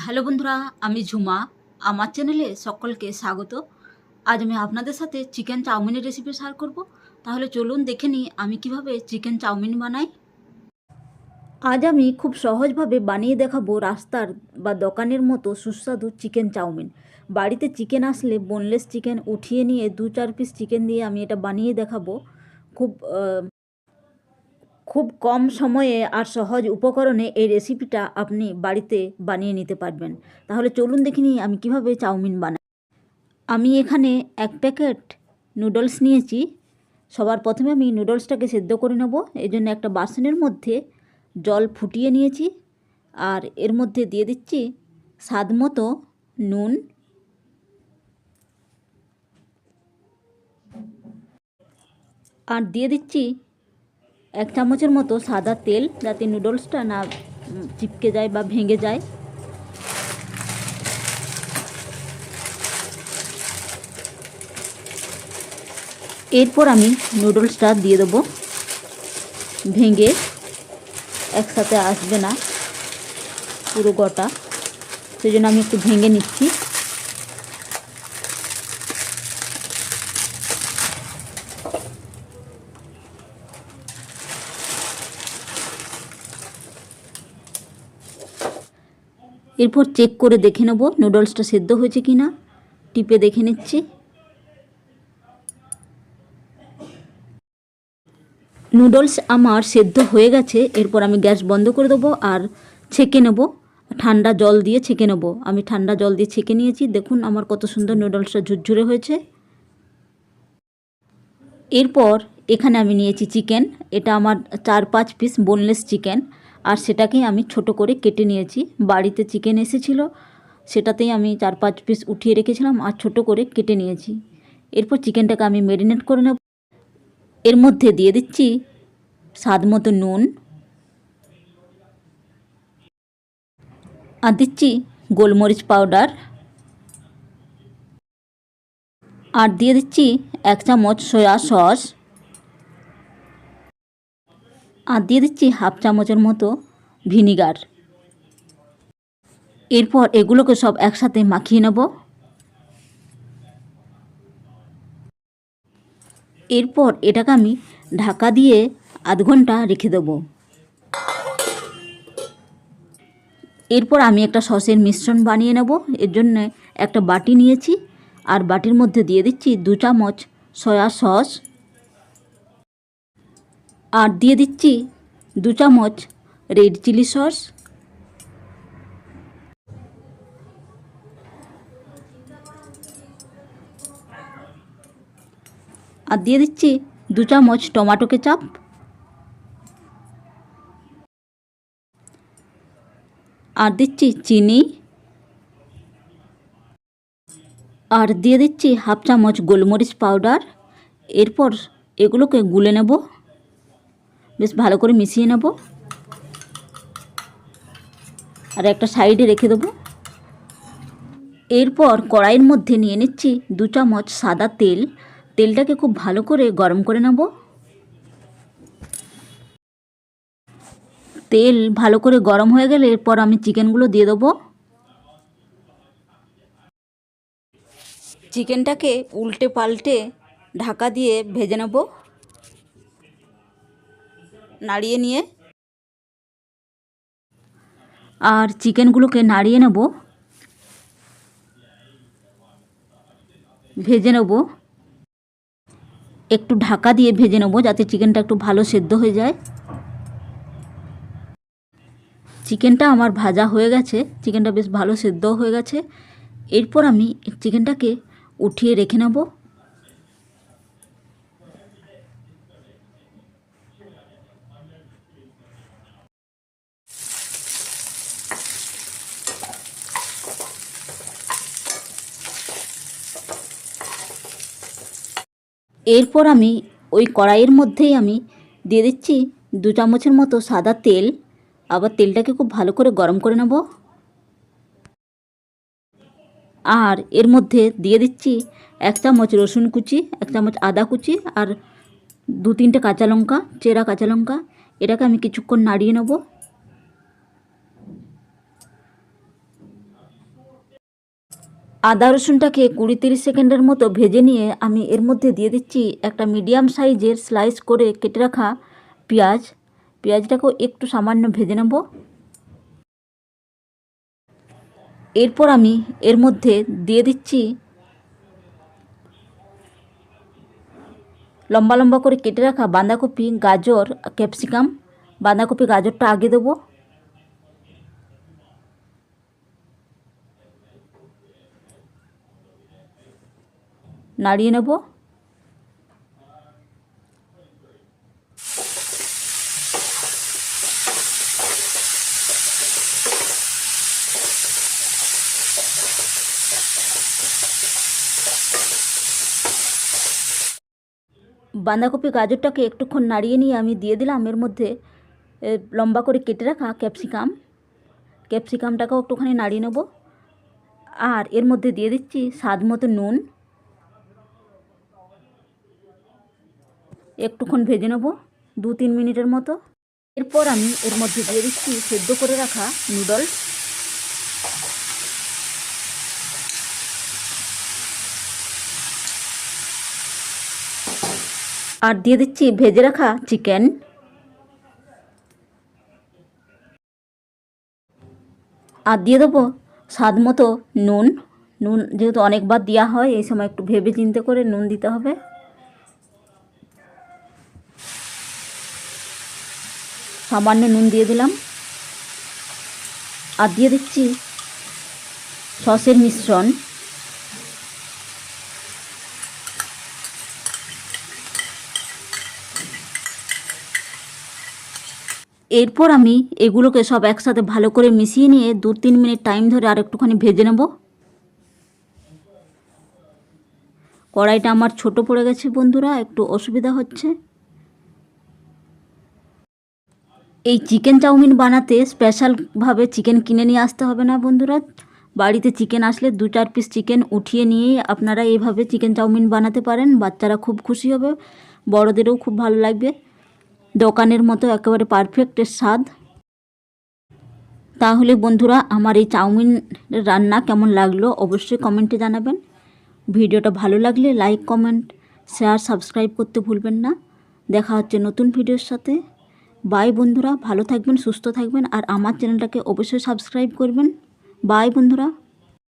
Hello বন্ধুরা, আমি ঝুমা। আমার চ্যানেলে সকলকে স্বাগত। আজ আমি আপনাদের সাথে চিকেন চাউমিনের রেসিপি শেয়ার করব। তাহলে চলুন দেখে নিই আমি কিভাবে চিকেন চাউমিন বানাই। আজ আমি খুব সহজভাবে বানিয়ে দেখাবো রাস্তার বা দোকানের মতো সুস্বাদু চিকেন চাউমিন। বাড়িতে চিকেন আসলে বোনলেস চিকেন উঠিয়ে নিয়ে 2-4 পিস চিকেন দিয়ে আমি এটা বানিয়ে দেখাবো। খুব খুব কম সময়ে আর সহজ উপকরণে এই রেসিপিটা আপনি বাড়িতে বানিয়ে নিতে পারবেন। তাহলে চলুন দেখে নিই আমি কিভাবে চাউমিন বানাই। আমি এখানে 1 প্যাকেট নুডলস নিয়েছি। সবার প্রথমে আমি নুডলসটাকে সেদ্ধ করে নেব। এই জন্য একটা বাসনের মধ্যে জল ফুটিয়ে নিয়েছি, আর এর মধ্যে দিয়ে দিচ্ছি স্বাদ মতো নুন, আর দিয়ে দিচ্ছি 1 চামচের মতো সাদা তেল, যাতে নুডলসটা না চিপকে যায় বা ভেঙে যায়। এরপর আমি নুডলসটা দিয়ে দেবো। ভেঙে একসাথে আসবে না পুরো গোটা, সেই জন্য আমি একটু ভেঙে নিচ্ছি। এরপর চেক করে দেখে নেব নুডলসটা সেদ্ধ হয়েছে কি না। টিপে দেখে নিচ্ছি। নুডলস আমার সেদ্ধ হয়ে গেছে। এরপর আমি গ্যাস বন্ধ করে দেবো আর ছেঁকে নেব। ঠান্ডা জল দিয়ে ছেঁকে নেব। আমি ঠান্ডা জল দিয়ে ছেঁকে নিয়েছি। দেখুন আমার কত সুন্দর নুডলসটা ঝুরঝুরে হয়েছে। এরপর এখানে আমি নিয়েছি চিকেন। এটা আমার 4-5 পিস বোনলেস চিকেন, আর সেটাকেই আমি ছোট করে কেটে নিয়েছি। বাড়িতে চিকেন এসেছিলো, সেটাতেই আমি 4-5 পিস উঠিয়ে রেখেছিলাম আর ছোট করে কেটে নিয়েছি। এরপর চিকেনটাকে আমি ম্যারিনেট করে নেব। এর মধ্যে দিয়ে দিচ্ছি স্বাদ মতো নুন, আর দিচ্ছি গোলমরিচ পাউডার, আর দিয়ে দিচ্ছি 1 চামচ সয়া সস, আর দিয়ে দিচ্ছি 1/2 চামচের মতো ভিনিগার। এরপর এগুলোকে সব একসাথে মাখিয়ে নেব। এরপর এটাকে আমি ঢাকা দিয়ে আধ ঘন্টা রেখে দেবো। এরপর আমি একটা সসের মিশ্রণ বানিয়ে নেব। এর জন্য একটা বাটি নিয়েছি, আর বাটির মধ্যে দিয়ে দিচ্ছি 2 চামচ সয়া সস, আর দিয়ে দিচ্ছি 2 চামচ রেড চিলি সস, আর দিয়ে দিচ্ছি 2 চামচ টমেটো কেচাপ, আর দিচ্ছি চিনি, আর দিয়ে দিচ্ছি 1/2 চামচ গোলমরিচ পাউডার। এরপর এগুলোকে গুলে নেব, বেশ ভালো করে মিশিয়ে নেব, আর একটা সাইডে রেখে দেবো। এরপর কড়াইয়ের মধ্যে নিয়ে নিচ্ছি 2 চামচ সাদা তেল। তেলটাকে খুব ভালো করে গরম করে নেব। তেল ভালো করে গরম হয়ে গেলে এরপর আমি চিকেনগুলো দিয়ে দেবো। চিকেনটাকে উল্টে পাল্টে ঢাকা দিয়ে ভেজে নেব, নাড়িয়ে নিয়ে। আর চিকেনগুলোকে নাড়িয়ে নেব, ভেজে নেব। একটু ঢাকা দিয়ে ভেজে নেব যাতে চিকেনটা একটু ভালো সেদ্ধ হয়ে যায়। চিকেনটা আমার ভাজা হয়ে গেছে, চিকেনটা বেশ ভালো সেদ্ধ হয়ে গেছে। এরপর আমি চিকেনটাকে উঠিয়ে রেখে নেব। এরপর আমি ওই কড়াইয়ের মধ্যেই আমি দিয়ে দিচ্ছি 2 চামচের মতো সাদা তেল। আবার তেলটাকে খুব ভালো করে গরম করে নেব, আর এর মধ্যে দিয়ে দিচ্ছি 1 চামচ রসুন কুচি, 1 চামচ আদা কুচি, আর 2-3টে কাঁচা লঙ্কা, চেরা কাঁচা লঙ্কা। এটাকে আমি কিছুক্ষণ নাড়িয়ে নেব। আদা রসুনটাকে 20-30 সেকেন্ডের মতো ভেজে নিয়ে আমি এর মধ্যে দিয়ে দিচ্ছি একটা মিডিয়াম সাইজের স্লাইস করে কেটে রাখা পেঁয়াজ। পেঁয়াজটাকেও একটু সামান্য ভেজে নেব। এরপর আমি এর মধ্যে দিয়ে দিচ্ছি লম্বা লম্বা করে কেটে রাখা বাঁধাকপি, গাজর, ক্যাপসিকাম। বাঁধাকপি গাজরটা আগে দেবো। নাড়িয়ে নেব। বাঁধাকপি গাজরটাকে একটুক্ষণ নাড়িয়ে নিয়ে আমি দিয়ে দিলাম এর মধ্যে লম্বা করে কেটে রাখা ক্যাপসিকাম। ক্যাপসিকামটাকেও একটুখানি নাড়িয়ে নেব। আর এর মধ্যে দিয়ে দিচ্ছি স্বাদ মতো নুন। একটুক্ষণ ভেজে নেব 2-3 মিনিটের মতো। এরপর আমি এর মধ্যে দিয়ে দিচ্ছি সেদ্ধ করে রাখা নুডলস। আর দিয়ে দিচ্ছি ভেজে রাখা চিকেন। আর দিয়ে দেবো স্বাদ মতো নুন। নুন যেহেতু অনেকবার দেওয়া হয়, এই সময় একটু ভেবে চিন্তে করে নুন দিতে হবে। সামান্য নুন দিয়ে দিলাম। আর দিয়ে দিচ্ছি সসের মিশ্রণ। এরপর আমি এগুলোকে সব একসাথে ভালো করে মিশিয়ে নিয়ে 2-3 মিনিট টাইম ধরে আর একটুখানি ভেজে নেব। কড়াইটা আমার ছোট পড়ে গেছে বন্ধুরা, একটু অসুবিধা হচ্ছে। এই চিকেন চাউমিন বানাতে স্পেশালভাবে চিকেন কিনে নিয়ে আসতে হবে না বন্ধুরা। বাড়িতে চিকেন আসলে 2-4 পিস চিকেন উঠিয়ে নিয়েই আপনারা এইভাবে চিকেন চাউমিন বানাতে পারেন। বাচ্চারা খুব খুশি হবে, বড়দেরও খুব ভালো লাগবে। দোকানের মতো একেবারে পারফেক্ট স্বাদ। তাহলে বন্ধুরা আমার এই চাউমিন রান্না কেমন লাগলো অবশ্যই কমেন্টে জানাবেন। ভিডিওটা ভালো লাগলে লাইক, কমেন্ট, শেয়ার, সাবস্ক্রাইব করতে ভুলবেন না। দেখা হচ্ছে নতুন ভিডিওর সাথে। বাই বন্ধুরা, ভালো থাকবেন, সুস্থ থাকবেন, আর আমার চ্যানেলটাকে অবশ্যই সাবস্ক্রাইব করবেন। বাই বন্ধুরা।